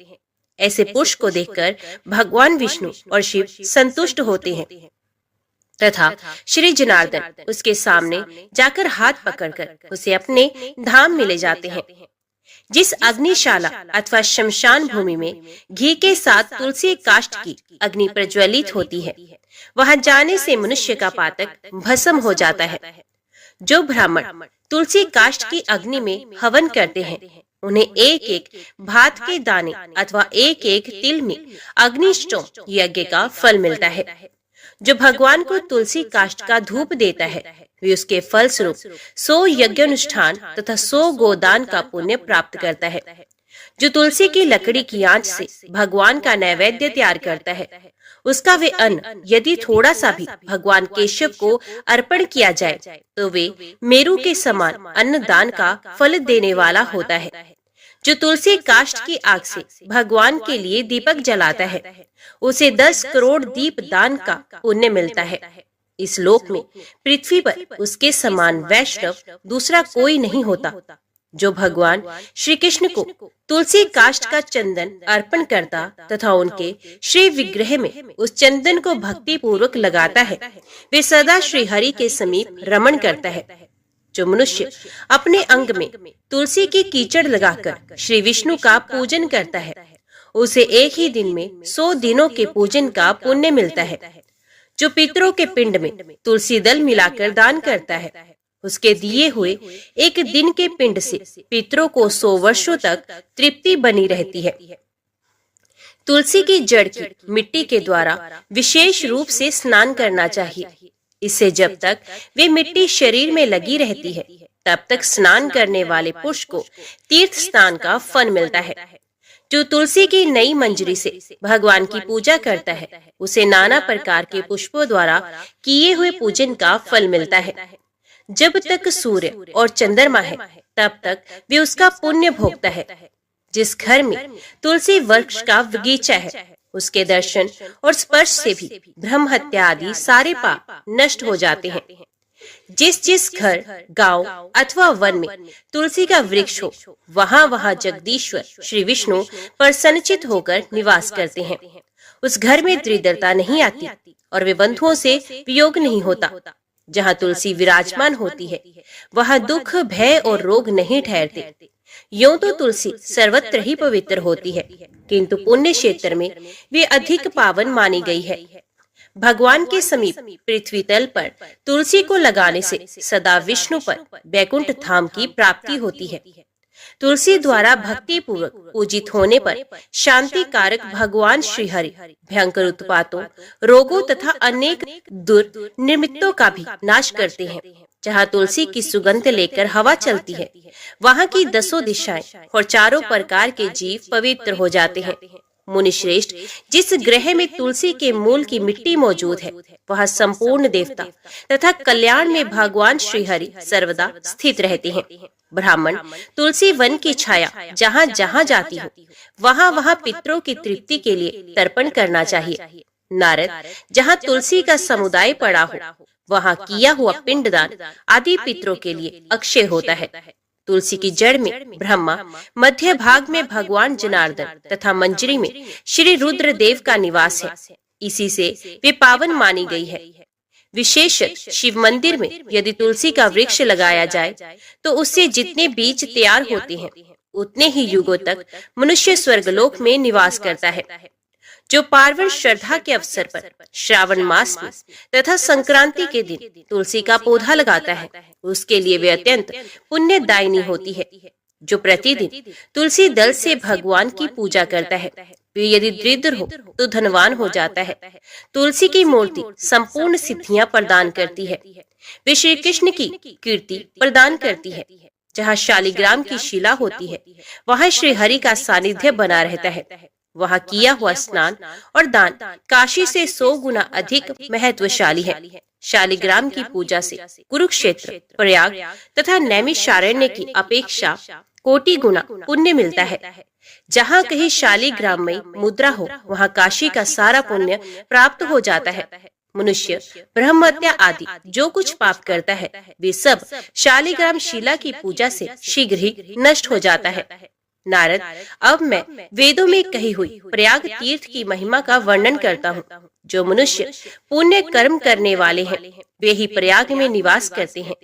ऐसे पुरुष को देखकर भगवान विष्णु और शिव संतुष्ट होते हैं तथा श्री जनार्दन उसके सामने जाकर हाथ पकड़कर उसे अपने धाम में ले जाते हैं। जिस अग्निशाला अथवा शमशान भूमि में घी के साथ तुलसी काष्ठ की अग्नि प्रज्वलित होती है, वहां जाने से मनुष्य का पातक भस्म हो जाता है। जो ब्राह्मण तुलसी काष्ठ की अग्नि में हवन करते हैं, उन्हें एक एक भात के दाने अथवा एक एक तिल में अग्निष्टोम यज्ञ का फल मिलता है। जो भगवान को तुलसी काष्ठ का धूप देता है, वे उसके फल स्वरूप 100 यज्ञानुष्ठान तथा 100 गोदान का पुण्य प्राप्त करता है। जो तुलसी की लकड़ी की आंच से भगवान का नैवेद्य तैयार करता है, उसका वे अन्न यदि थोड़ा सा भी भगवान केशव को अर्पण किया जाए तो वे मेरु के समान अन्नदान का फल देने वाला होता है। जो तुलसी काष्ठ की आग से भगवान के लिए दीपक जलाता है उसे 10 करोड़ दीप दान का पुण्य मिलता है। इस लोक में पृथ्वी पर उसके समान वैष्णव दूसरा कोई नहीं होता। जो भगवान श्री कृष्ण को तुलसी काष्ठ का चंदन अर्पण करता तथा उनके श्री विग्रह में उस चंदन को भक्ति पूर्वक लगाता है वे सदा श्री हरि के समीप रमण करता है। जो मनुष्य अपने अंग में तुलसी की कीचड़ लगाकर श्री विष्णु का पूजन करता है उसे एक ही दिन में 100 दिनों के पूजन का पुण्य मिलता है। जो पितरों के पिंड में तुलसी दल मिलाकर दान करता है उसके दिए हुए एक दिन के पिंड से पितरों को 100 वर्षों तक तृप्ति बनी रहती है। तुलसी की जड़ की मिट्टी के द्वारा विशेष रूप से स्नान करना चाहिए। इससे जब तक वे मिट्टी शरीर में लगी रहती है तब तक स्नान करने वाले पुरुष को तीर्थ स्नान का फल मिलता है। जो तुलसी की नई मंजरी से भगवान की पूजा करता है उसे नाना प्रकार के पुष्पों द्वारा किए हुए पूजन का फल मिलता है। जब तक सूर्य और चंद्रमा है तब तक वे उसका पुण्य भोगता है। जिस घर में तुलसी वृक्ष का बगीचा है उसके दर्शन और स्पर्श से भी ब्रह्म हत्या आदि सारे पाप नष्ट हो जाते हैं। जिस घर, गांव अथवा वन में तुलसी का वृक्ष हो वहाँ जगदीश्वर श्री विष्णु प्रसन्नचित होकर निवास करते हैं। उस घर में दरिद्रता नहीं आती और वे बंधुओं से वियोग नहीं होता। जहाँ तुलसी विराजमान होती है वहाँ दुख, भय और रोग नहीं ठहरते। यूं तो तुलसी सर्वत्र ही पवित्र होती है किंतु पुण्य क्षेत्र में वे अधिक पावन मानी गई है। भगवान के समीप पृथ्वी तल पर तुलसी को लगाने से सदा विष्णु पर बैकुंठ धाम की प्राप्ति होती है। तुलसी द्वारा भक्ति पूर्वक पूजित होने पर शांति कारक भगवान श्री हरि भयंकर उत्पातों, रोगों तथा अनेक दुर्निमित्तों का भी नाश करते हैं। जहाँ तुलसी की सुगंध लेकर हवा चलती है वहाँ की 10 दिशाएं और चारों प्रकार के जीव पवित्र हो जाते हैं। मुनि श्रेष्ठ, जिस ग्रह में तुलसी के मूल की मिट्टी मौजूद है वहाँ संपूर्ण देवता तथा कल्याण में भगवान श्री हरि सर्वदा स्थित रहते हैं। ब्राह्मण तुलसी वन की छाया जहाँ जहाँ जाती हो वहाँ पितरों की तृप्ति के लिए तर्पण करना चाहिए। नारद, जहाँ तुलसी का समुदाय पड़ा हो वहाँ किया हुआ पिंडदान आदि पितरों के लिए अक्षय होता है। तुलसी की जड़ में ब्रह्मा, मध्य भाग में भगवान जनार्दन तथा मंजरी में श्री रुद्र देव का निवास है। इसी से वे पावन मानी गई है। विशेष शिव मंदिर में यदि तुलसी का वृक्ष लगाया जाए तो उससे जितने बीज तैयार होते हैं उतने ही युगों तक मनुष्य स्वर्गलोक में निवास करता है। जो पार्वण श्रद्धा के अवसर पर श्रावण मास में तथा संक्रांति के दिन तुलसी का पौधा लगाता है उसके लिए वे अत्यंत पुण्यदायिनी होती है। जो प्रतिदिन तुलसी दल से भगवान की पूजा करता है वे यदि दरिद्र हो तो धनवान हो जाता है। तुलसी की मूर्ति संपूर्ण सिद्धियां प्रदान करती है। वे श्री कृष्ण की कीर्ति प्रदान करती है। जहाँ शालिग्राम की शिला होती है वहाँ श्री हरि का सानिध्य बना रहता है। वहाँ किया हुआ स्नान और दान काशी से 100 गुना अधिक महत्वशाली है। शालिग्राम की पूजा से कुरुक्षेत्र, प्रयाग तथा नैमिषारण्य की अपेक्षा कोटि गुना पुण्य मिलता है। जहाँ कहीं शालिग्राम में मुद्रा हो वहाँ काशी का सारा पुण्य प्राप्त हो जाता है। मनुष्य ब्रह्म हत्या आदि जो कुछ पाप करता है वे सब शालिग्राम शिला की पूजा से शीघ्र ही नष्ट हो जाता है। नारद, अब मैं वेदों में कही हुई प्रयाग तीर्थ की महिमा का वर्णन करता हूँ। जो मनुष्य पुण्य कर्म करने वाले हैं वे ही प्रयाग में निवास करते हैं।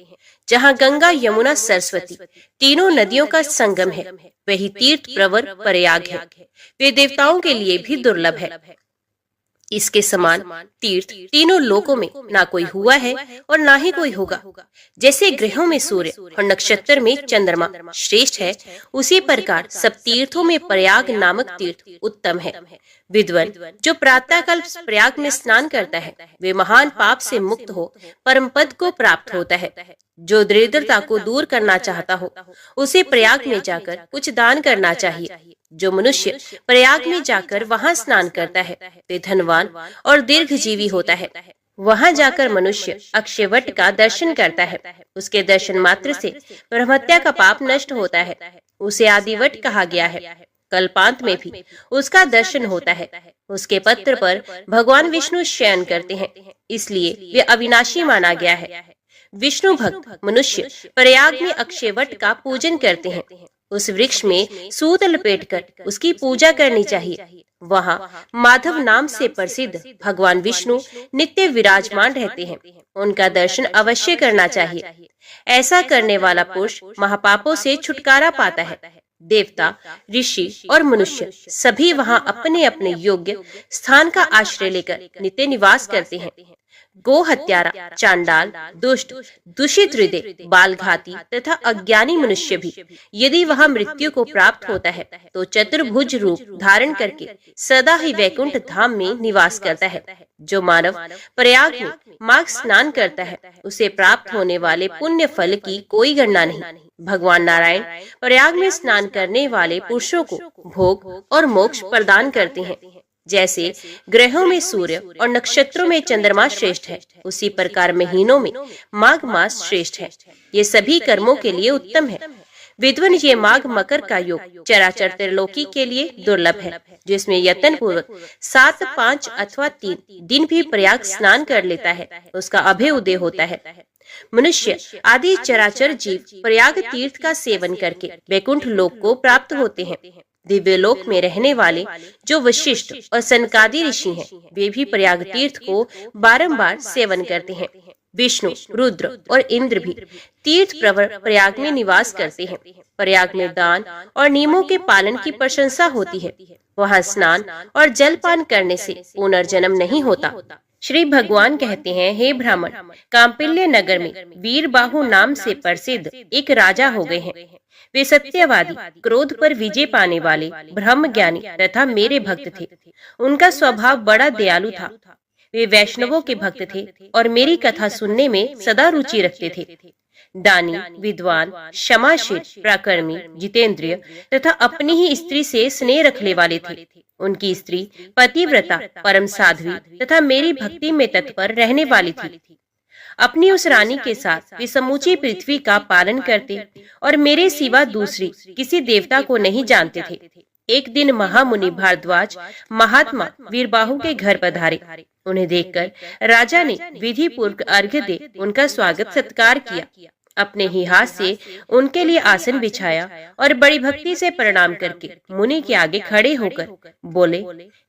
जहाँ गंगा, यमुना, सरस्वती तीनों नदियों का संगम है वही तीर्थ प्रवर प्रयाग है। वे देवताओं के लिए भी दुर्लभ है। इसके समान तीर्थ तीनों लोकों में ना कोई हुआ है और ना ही कोई होगा। जैसे ग्रहों में सूर्य और नक्षत्र में चंद्रमा श्रेष्ठ है उसी प्रकार सब तीर्थों में प्रयाग नामक तीर्थ उत्तम है। विद्वान जो प्रातःकाल प्रयाग में स्नान करता है वे महान पाप से मुक्त हो परम पद को प्राप्त होता है। जो दरिद्रता को दूर करना चाहता हो उसे प्रयाग में जाकर कुछ दान करना चाहिए। जो मनुष्य प्रयाग में जाकर वहां स्नान करता है वे धनवान और दीर्घजीवी होता है। वहां जाकर मनुष्य अक्षयवट का दर्शन करता है। उसके दर्शन मात्र से ब्रह्महत्या का पाप नष्ट होता है। उसे आदिवट कहा गया है। कल्पांत में भी उसका दर्शन होता है। उसके पत्र पर भगवान विष्णु शयन करते हैं, इसलिए वे अविनाशी माना गया है। विष्णु भक्त मनुष्य प्रयाग में अक्षयवट का पूजन करते हैं। उस वृक्ष में सूत लपेटकर उसकी पूजा करनी चाहिए। वहाँ माधव नाम से प्रसिद्ध भगवान विष्णु नित्य विराजमान रहते हैं। उनका दर्शन अवश्य करना चाहिए। ऐसा करने वाला पुरुष महापापों से छुटकारा पाता है। देवता, ऋषि और मनुष्य सभी वहाँ अपने अपने योग्य स्थान का आश्रय लेकर नित्य निवास करते हैं। गो हत्यारा, चांडाल, दुष्ट, दूषित हृदय, बालघाती तथा अज्ञानी मनुष्य भी यदि वह मृत्यु को प्राप्त होता है तो चतुर्भुज रूप धारण करके सदा ही वैकुंठ धाम में निवास करता है। जो मानव प्रयाग में माघ स्नान करता है उसे प्राप्त होने वाले पुण्य फल की कोई गणना नहीं। भगवान नारायण प्रयाग में स्नान करने वाले पुरुषों को भोग और मोक्ष प्रदान करते हैं। जैसे ग्रहों में सूर्य और नक्षत्रों में चंद्रमा श्रेष्ठ है, उसी प्रकार महीनों में माघ मास श्रेष्ठ है। ये सभी कर्मों के लिए उत्तम है। विद्वान ये माघ मकर का योग चराचर त्रिलोकी के लिए दुर्लभ है, जिसमें यत्न पूर्वक 7, 5 अथवा 3 दिन भी प्रयाग स्नान कर लेता है उसका अभय उदय होता है। मनुष्य आदि चराचर जीव प्रयाग तीर्थ का सेवन करके वैकुंठ लोक को प्राप्त होते हैं। दिव्य लोक में रहने वाले जो वशिष्ठ और सनकादि ऋषि हैं, वे भी प्रयाग तीर्थ को बारंबार सेवन करते हैं। विष्णु, रुद्र और इंद्र भी तीर्थ प्रवर प्रयाग में निवास करते हैं। प्रयाग में दान और नियमों के पालन की प्रशंसा होती है। वहाँ स्नान और जलपान करने से पुनर्जन्म नहीं होता। श्री भगवान कहते हैं, हे ब्राह्मण, कांपिल्य नगर में वीरबाहु नाम से प्रसिद्ध एक राजा हो गए हैं। वे सत्यवादी, क्रोध पर विजय पाने वाले, ब्रह्म ज्ञानी तथा मेरे भक्त थे। उनका स्वभाव बड़ा दयालु था। वे वैष्णवों के भक्त थे और मेरी कथा सुनने में सदा रुचि रखते थे। दानी, विद्वान, क्षमाशील, प्राकर्मी, जितेंद्रिय तथा अपनी ही स्त्री से स्नेह रखने वाले थे। उनकी स्त्री पतिव्रता, परम साध्वी तथा मेरी भक्ति में तत्पर रहने वाली थी। अपनी उस रानी के साथ वे समूची पृथ्वी का पालन करते और मेरे सिवा दूसरी किसी देवता को नहीं जानते थे। एक दिन महामुनि भारद्वाज महात्मा वीरबाहु के घर पधारे। उन्हें देखकर राजा ने विधि पूर्वक अर्घ्य दे उनका स्वागत सत्कार किया। अपने ही हाथ से उनके लिए आसन बिछाया और बड़ी भक्ति से प्रणाम करके मुनि के आगे खड़े होकर बोले,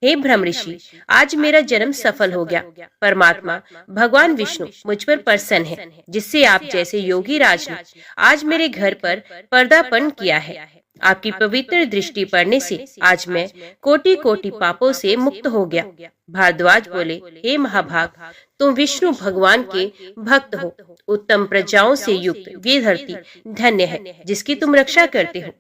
हे ब्रह्म ऋषि, आज मेरा जन्म सफल हो गया। परमात्मा भगवान विष्णु मुझ पर प्रसन्न है, जिससे आप जैसे योगी राज ने आज मेरे घर पर पर्दापण किया है। आपकी पवित्र दृष्टि पड़ने से आज मैं कोटि कोटि पापों से मुक्त हो गया। भारद्वाज बोले, हे महाभाग, तुम विष्णु भगवान के भक्त हो। उत्तम प्रजाओं से युक्त ये धरती धन्य है जिसकी तुम रक्षा करते हो।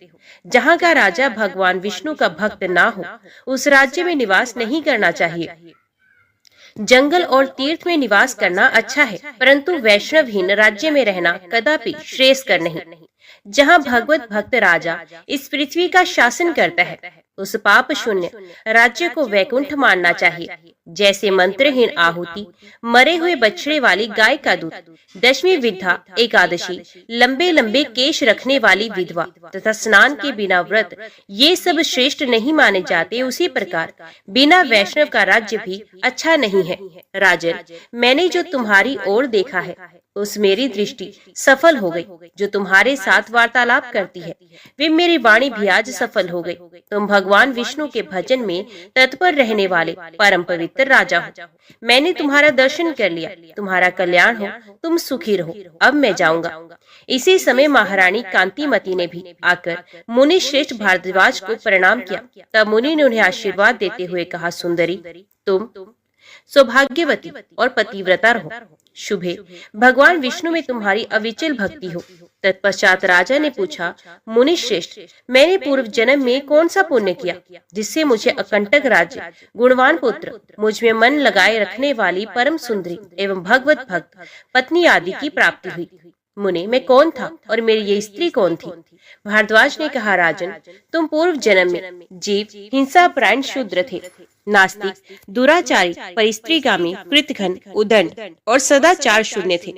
जहाँ का राजा भगवान विष्णु का भक्त ना हो, उस राज्य में निवास नहीं करना चाहिए। जंगल और तीर्थ में निवास करना अच्छा है, परंतु वैष्णवहीन राज्य में रहना कदापि श्रेयस्कर नहीं। जहाँ भगवत भक्त राजा इस पृथ्वी का शासन करता है, उस पाप शून्य राज्य को वैकुंठ मानना चाहिए। जैसे मंत्रहीन आहुति, मरे हुए बछड़े वाली गाय का दूध, दशमी विद्या एकादशी, लंबे लंबे केश रखने वाली विधवा तथा स्नान के बिना व्रत, ये सब श्रेष्ठ नहीं माने जाते। उसी प्रकार बिना वैष्णव का राज्य भी अच्छा नहीं है। राजन, मैंने जो तुम्हारी ओर देखा है उस मेरी दृष्टि सफल हो गई। जो तुम्हारे साथ वार्तालाप करती है वे मेरी वाणी भी आज सफल हो गई। तुम भगवान विष्णु के भजन में तत्पर रहने वाले परम पवित्र राजा हो। मैंने तुम्हारा दर्शन कर लिया। तुम्हारा कल्याण हो, तुम सुखी रहो। अब मैं जाऊंगा। इसी समय महारानी कांतिमती ने भी आकर मुनि श्रेष्ठ भारद्वाज को प्रणाम किया। तब मुनि ने उन्हें आशीर्वाद देते हुए कहा, सुंदरी, तुम सौभाग्यवती और पतिव्रता रहो। शुभे, भगवान विष्णु में तुम्हारी अविचल भक्ति हो। तत्पश्चात राजा ने पूछा, मुनि श्रेष्ठ, मैंने पूर्व जन्म में कौन सा पुण्य किया जिससे मुझे अकंटक राज्य, गुणवान पुत्र, मुझ में मन लगाए रखने वाली परम सुंदरी एवं भगवत भक्त पत्नी आदि की प्राप्ति हुई। मुने, मैं कौन था और मेरी ये स्त्री कौन थी? भारद्वाज ने कहा, राजन, तुम पूर्व जन्म में जीव हिंसा परायण शूद्र थे, नास्तिक, दुराचारी, परिस्त्रीगामी, कृतघ्न, उदंड और सदाचार शून्य थे।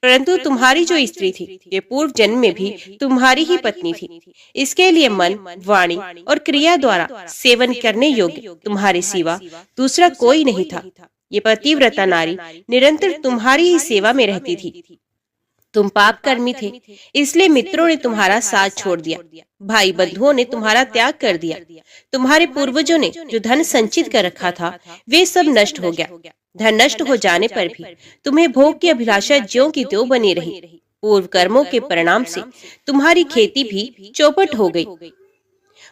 परंतु तुम्हारी जो स्त्री थी, ये पूर्व जन्म में भी तुम्हारी ही पत्नी थी। इसके लिए मन, वाणी और क्रिया द्वारा सेवन करने योग्य तुम्हारे सिवा दूसरा कोई नहीं था। ये पतिव्रता नारी निरंतर तुम्हारी ही सेवा में रहती थी। तुम पाप कर्मी थे, इसलिए मित्रों ने तुम्हारा साथ छोड़ दिया, भाई बंधुओं ने तुम्हारा त्याग कर दिया। तुम्हारे पूर्वजों ने जो धन संचित कर रखा था वे सब नष्ट हो गया। धन नष्ट हो जाने पर भी तुम्हें भोग की अभिलाषा ज्यों की त्यों बनी रही। पूर्व कर्मों के परिणाम से तुम्हारी खेती भी चौपट हो गई।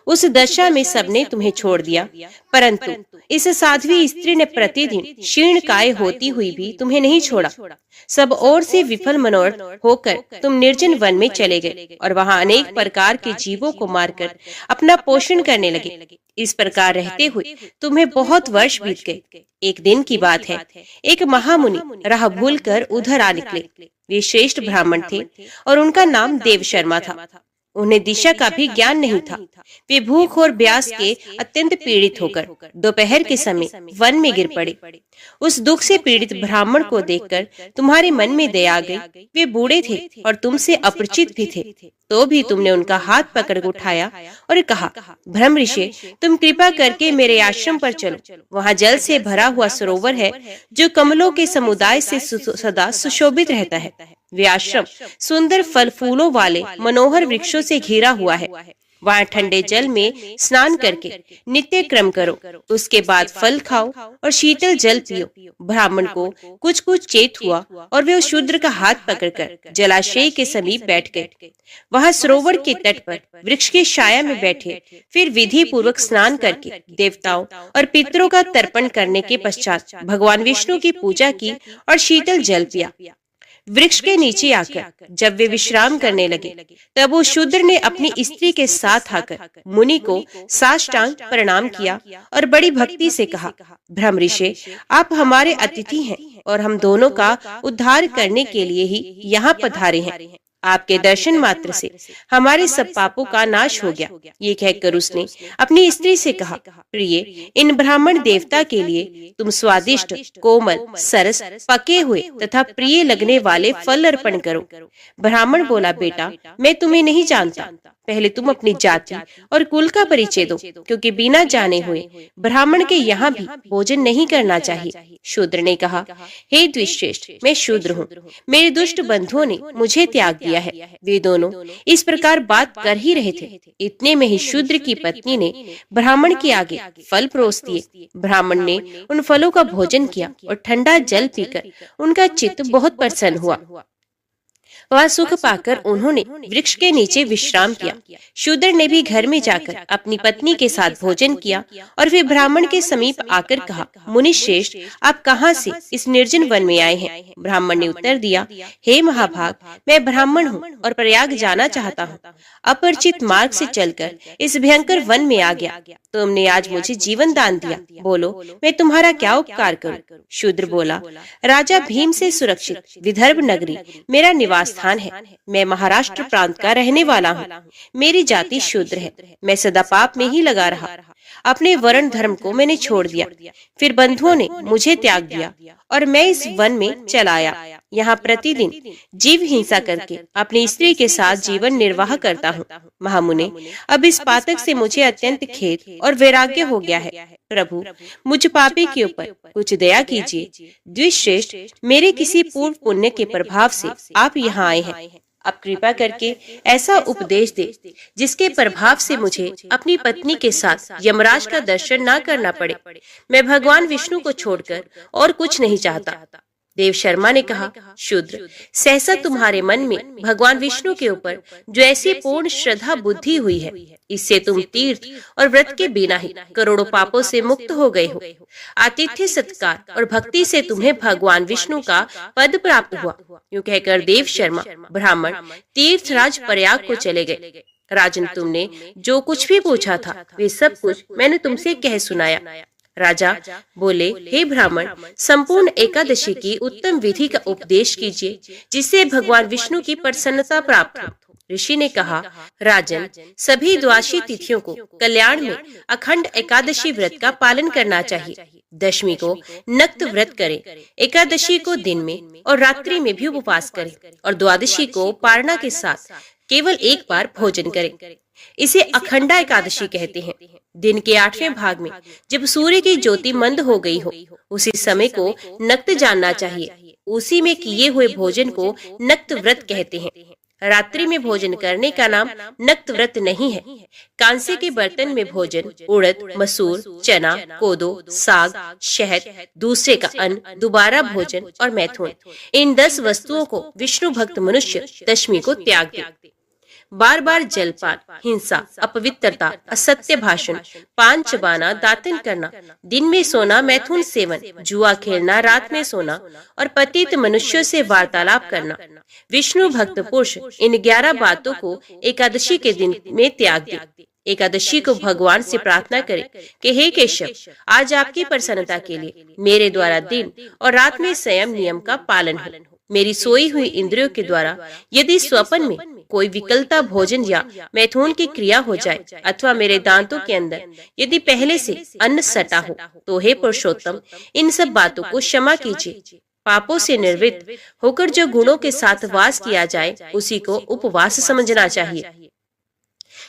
उस दशा में सबने तुम्हें छोड़ दिया, परंतु इस साध्वी स्त्री ने प्रतिदिन क्षीण काय होती हुई भी तुम्हें नहीं छोड़ा। सब ओर से विफल मनोरथ होकर तुम निर्जन वन में चले गए और वहां अनेक प्रकार के जीवों को मारकर अपना पोषण करने लगे। इस प्रकार रहते हुए तुम्हें बहुत वर्ष बीत गए। एक दिन की बात है, एक महामुनि राह भूल कर उधर आ निकले। वे श्रेष्ठ ब्राह्मण थे और उनका नाम देव शर्मा था। उन्हें दिशा का भी ज्ञान नहीं था। वे भूख और प्यास के अत्यंत पीड़ित होकर दोपहर के समय वन में गिर पड़े। उस दुख से पीड़ित ब्राह्मण को देखकर तुम्हारे मन में दया आ गई। वे बूढ़े थे और तुमसे अपरिचित भी थे, तो भी तुमने उनका हाथ पकड़ उठाया और कहा, ब्रह्म ऋषि, तुम कृपा करके मेरे आश्रम पर चलो। वहाँ जल से भरा हुआ सरोवर है जो कमलों के समुदाय से सदा सुशोभित रहता है। वे आश्रम सुंदर फल फूलों वाले मनोहर वृक्षों से घिरा हुआ है। वहाँ ठंडे जल में स्नान करके नित्य क्रम करो, उसके बाद फल खाओ और शीतल जल पियो। ब्राह्मण को कुछ कुछ चेत हुआ और वे उस शूद्र का हाथ पकड़कर जलाशय के समीप बैठ गए। वहाँ सरोवर के तट पर वृक्ष की छाया में बैठे, फिर विधि पूर्वक स्नान करके देवताओं और पितरों का तर्पण करने के पश्चात भगवान विष्णु की पूजा की और शीतल जल पिया। वृक्ष के नीचे आकर जब वे विश्राम करने लगे, तब वो शूद्र ने अपनी स्त्री के साथ आकर मुनि को साष्टांग प्रणाम किया और बड़ी भक्ति से कहा, ब्रह्म ऋषि, आप हमारे अतिथि हैं और हम दोनों का उद्धार करने के लिए ही यहाँ पधारे हैं। आपके दर्शन मात्र से हमारे सब पापों का नाश हो गया। ये कहकर उसने अपनी स्त्री से कहा, प्रिय, इन ब्राह्मण देवता के लिए तुम स्वादिष्ट, कोमल, सरस, पके हुए तथा प्रिय लगने वाले फल अर्पण करो। ब्राह्मण बोला, बेटा, मैं तुम्हें नहीं जानता। पहले तुम अपनी जाति और कुल का परिचय दो, क्योंकि बिना जाने हुए ब्राह्मण के यहाँ भी भोजन नहीं करना चाहिए। शूद्र ने कहा, हे द्विश्रेष्ठ, मैं शूद्र हूँ। मेरे दुष्ट बंधुओं ने मुझे त्याग दिया है। वे दोनों इस प्रकार बात कर ही रहे थे, इतने में ही शूद्र की पत्नी ने ब्राह्मण के आगे फल परोस दिए। ब्राह्मण ने उन फलों का भोजन किया और ठंडा जल पीकर उनका चित्त बहुत प्रसन्न हुआ। वहाँ सुख पाकर उन्होंने वृक्ष के नीचे विश्राम किया। शूद्र ने भी घर में जाकर अपनी पत्नी के साथ भोजन किया और फिर ब्राह्मण के समीप आकर कहा, मुनि श्रेष्ठ, आप कहाँ से इस निर्जन वन में आए हैं? ब्राह्मण ने उत्तर दिया, हे महाभाग, मैं ब्राह्मण हूँ और प्रयाग जाना चाहता हूँ। अपरिचित मार्ग से चलकर इस भयंकर वन में आ गया। तुमने आज मुझे जीवन दान दिया, बोलो मैं तुम्हारा क्या उपकार करूँ? शूद्र बोला, राजा भीम से सुरक्षित विदर्भ नगरी मेरा निवास स्थान है। मैं महाराष्ट्र प्रांत का रहने वाला हूँ। मेरी जाति शूद्र है। मैं सदा पाप में ही लगा रहा। अपने वर्ण धर्म को मैंने छोड़ दिया। फिर बंधुओं ने मुझे त्याग दिया और मैं इस वन में चला आया। यहाँ प्रतिदिन जीव हिंसा करके अपनी स्त्री के साथ जीवन निर्वाह करता हूँ। महामुने, अब इस पातक से मुझे अत्यंत खेद और वैराग्य हो गया है। प्रभु, मुझ पापी के ऊपर कुछ दया कीजिए। द्विश्रेष्ठ, मेरे किसी पूर्व पुण्य के प्रभाव से आप यहाँ आए हैं। अब कृपा करके ऐसा उपदेश दे जिसके प्रभाव से मुझे अपनी पत्नी के साथ यमराज का दर्शन न करना पड़े। मैं भगवान विष्णु को छोड़कर और कुछ नहीं चाहता। देव शर्मा ने कहा, शूद्र, सहसा तुम्हारे मन में भगवान विष्णु के ऊपर जो ऐसी पूर्ण श्रद्धा बुद्धि हुई है, इससे तुम तीर्थ और व्रत के बिना ही करोड़ों पापों से मुक्त हो गए हो। आतिथ्य, सत्कार और भक्ति से तुम्हें भगवान विष्णु का पद प्राप्त हुआ। यूं कहकर देव शर्मा ब्राह्मण तीर्थराज प्रयाग को चले गए। राजन, तुमने जो कुछ भी पूछा था वे सब कुछ मैंने तुमसे कह सुनाया। राजा बोले, हे ब्राह्मण, संपूर्ण एकादशी की उत्तम विधि का उपदेश कीजिए जिससे भगवान विष्णु की प्रसन्नता प्राप्त हो। ऋषि ने कहा, राजन, सभी द्वादशी तिथियों को कल्याण में अखंड एकादशी व्रत का पालन करना चाहिए। दशमी को नक्त व्रत करें, एकादशी को दिन में और रात्रि में भी उपवास करें और द्वादशी को पारणा के साथ केवल एक बार भोजन करें। इसे अखंडा एकादशी कहते हैं। दिन के 8वें भाग में जब सूर्य की ज्योति मंद हो गई हो, उसी समय को नक्त जानना चाहिए। उसी में किए हुए भोजन को नक्त व्रत कहते हैं। रात्रि में भोजन करने का नाम नक्त व्रत नहीं है। कांसे के बर्तन में भोजन उड़द, मसूर, चना, कोदो, साग, शहद, दूसरे का अन्न, दोबारा भोजन और मैथुन, इन 10 वस्तुओं को विष्णु भक्त मनुष्य दशमी को त्याग दे। बार बार जलपान, हिंसा, अपवित्रता, असत्य भाषण, पान चबाना, दातन करना, दिन में सोना, मैथुन सेवन, जुआ खेलना, रात में सोना और पतित मनुष्यों से वार्तालाप करना, विष्णु भक्त पुरुष इन 11 बातों को एकादशी के दिन में त्याग दे। एकादशी को भगवान से प्रार्थना करें कि हे केशव, आज आपकी प्रसन्नता के लिए मेरे द्वारा दिन और रात में संयम नियम का पालन हो। मेरी सोई हुई इंद्रियों के द्वारा यदि स्वप्न में कोई विकलता भोजन या मैथुन की क्रिया हो जाए अथवा मेरे दांतों के अंदर यदि पहले से अन्न सटा हो, तो हे पुरुषोत्तम, इन सब बातों को क्षमा कीजिए। पापों से निर्वृत्त होकर जो गुणों के साथ वास किया जाए उसी को उपवास समझना चाहिए।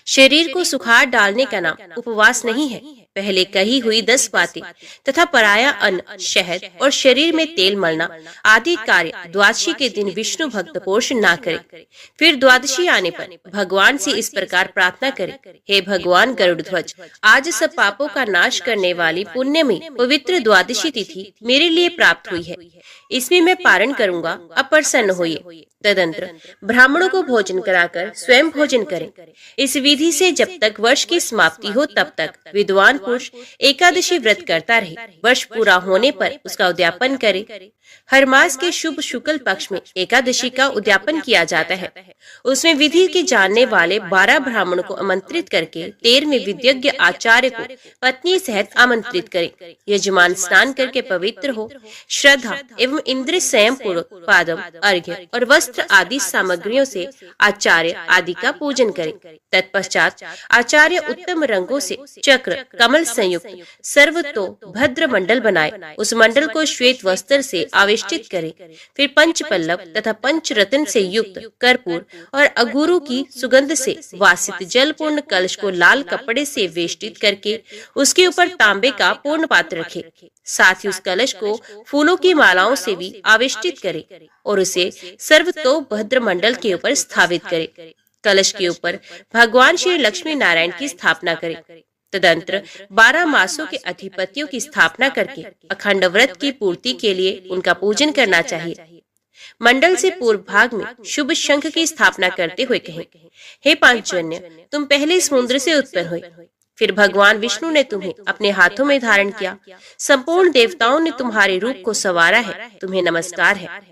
शरीर को सुखाड़ डालने का नाम उपवास नहीं है। पहले कही हुई 10 बातें तथा पराया अन्न, शहद और शरीर में तेल मलना आदि कार्य द्वादशी के दिन विष्णु भक्त पुरुष ना करे। फिर द्वादशी आने पर भगवान से इस प्रकार प्रार्थना करे, हे भगवान गरुड़ ध्वज, आज सब पापों का नाश करने वाली पुण्यमयी पवित्र द्वादशी तिथि मेरे लिए प्राप्त हुई है। इसमें मैं पारण करूंगा, अब प्रसन्न होइए। तदंतर ब्राह्मणों को भोजन कराकर स्वयं भोजन करें। इस विधि से जब तक वर्ष की समाप्ति हो तब तक विद्वान पुरुष एकादशी व्रत करता रहे। वर्ष पूरा होने पर उसका उद्यापन करे। हर मास के शुभ शुक्ल पक्ष में एकादशी का उद्यापन किया जाता है। उसमें विधि के जानने वाले 12 ब्राह्मणों को आमंत्रित करके 13वें विद्यज्ञ आचार्य को पत्नी सहित आमंत्रित करें। यजमान स्नान करके पवित्र हो, श्रद्धा एवं इंद्रिय संयम पूर्वक पादम, अर्घ्य और वस्त्र आदि सामग्रियों से आचार्य आदि का पूजन करें। तत्पश्चात आचार्य उत्तम रंगों से चक्र कमल संयुक्त सर्वतो भद्र मंडल बनाए। उस मंडल को श्वेत वस्त्र से आवेष्टित करें। फिर पंच पल्लव तथा पंच रत्न से युक्त कर्पूर और अगुरु की सुगंध से वासित जल पूर्ण कलश को लाल कपड़े से वेष्टित करके उसके ऊपर तांबे का पूर्ण पात्र रखे। साथ ही उस कलश को फूलों की मालाओं से भी आवेष्टित करे और उसे सर्वतो भद्र मंडल के ऊपर स्थापित करे। कलश के ऊपर भगवान श्री लक्ष्मी नारायण की स्थापना करे। तदंतर 12 मासों के अधिपतियों की स्थापना करके अखंड व्रत की पूर्ति के लिए उनका पूजन करना चाहिए। मंडल से पूर्व भाग में शुभ शंख की स्थापना करते हुए कहें, हे पांचजन्य, तुम पहले समुद्र से उत्पन्न हुए, फिर भगवान विष्णु ने तुम्हें अपने हाथों में धारण किया। संपूर्ण देवताओं ने तुम्हारे रूप को संवारा है, तुम्हें नमस्कार है।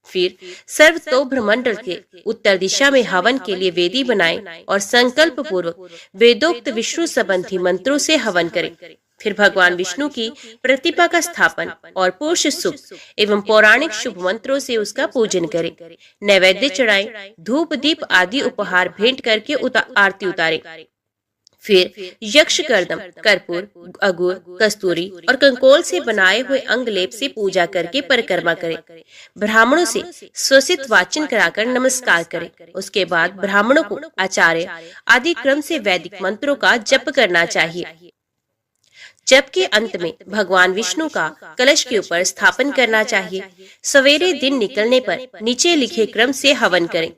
फिर सर्वतो ब्रह्मंडल के उत्तर दिशा में हवन के लिए वेदी बनाए और संकल्प पूर्वक वेदोक्त विष्णु संबंधी मंत्रों से हवन करें। फिर भगवान विष्णु की प्रतिमा का स्थापन और पुरुष सुख एवं पौराणिक शुभ मंत्रों से उसका पूजन करें। नैवेद्य चढ़ाएं, धूप दीप आदि उपहार भेंट करके आरती उतारें। फिर यक्ष कर्दम, कर्पूर, अगुर, कस्तूरी और कंकोल से बनाए हुए अंग लेप से पूजा करके परिक्रमा करें। ब्राह्मणों से स्वसित वाचन कराकर नमस्कार करें। उसके बाद ब्राह्मणों को आचार्य आदि क्रम से वैदिक मंत्रों का जप करना चाहिए। जबकि अंत में भगवान विष्णु का कलश के ऊपर स्थापन करना चाहिए। सवेरे दिन निकलने पर नीचे लिखे क्रम से हवन करें।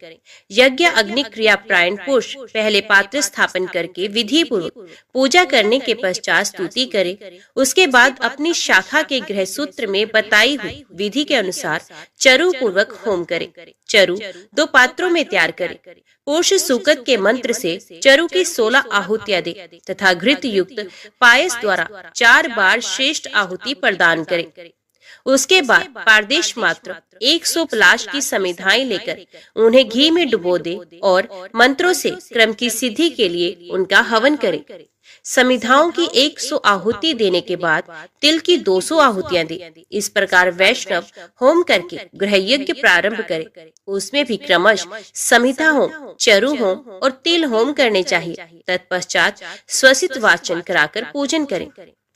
यज्ञ अग्नि क्रिया प्रायण पुरुष पहले पात्र स्थापन करके विधि पूर्वक पूजा करने के पश्चात स्तुति करे। उसके बाद अपनी शाखा के गृह सूत्र में बताई हुई विधि के अनुसार चरु पूर्वक होम करे। चरु 2 पात्रों में तैयार करे। पुरुष सूकत के मंत्र से चरु की 16 आहुतियां दे तथा घृत युक्त पायस द्वारा 4 बार श्रेष्ठ आहुति प्रदान करे। उसके बाद पारदेश मात्र 100 पलाश की समिधाएं लेकर उन्हें घी में डुबो दे और मंत्रों से क्रम की सिद्धि के लिए उनका हवन करे। समिधाओं की 100 आहुति देने के बाद तिल की 200 आहुतियां दे। इस प्रकार वैष्णव होम करके गृह यज्ञ प्रारंभ करे। उसमें भी क्रमश समिधा होम, चरु होम और तिल होम करने चाहिए। तत्पश्चात स्वसित वाचन कराकर पूजन करें।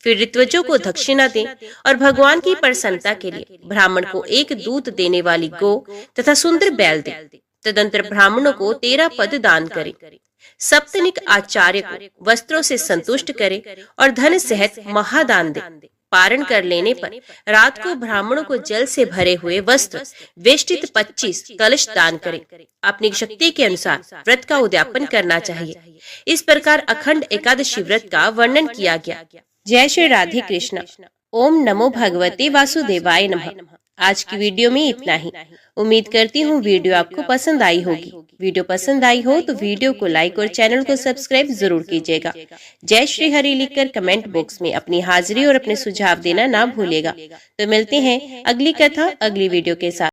फिर ऋत्विजों को दक्षिणा दें और भगवान की प्रसन्नता के लिए ब्राह्मण को एक दूध देने वाली गौ तथा सुंदर बैल दें। तदंतर ब्राह्मणों को 13 पद दान करें। सप्तनिक आचार्य को वस्त्रों से संतुष्ट करें और धन सहित महादान दें। पारण कर लेने पर रात को ब्राह्मणों को जल से भरे हुए वस्त्र वेष्टित 25 कलश दान करें। अपनी शक्ति के अनुसार व्रत का उद्यापन करना चाहिए। इस प्रकार अखंड एकादशी व्रत का वर्णन किया गया। जय श्री राधे कृष्ण। ओम नमो भगवते वासुदेवाय नमः। आज की वीडियो में इतना ही। उम्मीद करती हूँ वीडियो आपको पसंद आई होगी। वीडियो पसंद आई हो तो वीडियो को लाइक और चैनल को सब्सक्राइब जरूर कीजिएगा। जय श्री हरि लिखकर कमेंट बॉक्स में अपनी हाजिरी और अपने सुझाव देना ना भूलिएगा। तो मिलते हैं अगली कथा अगली वीडियो के साथ।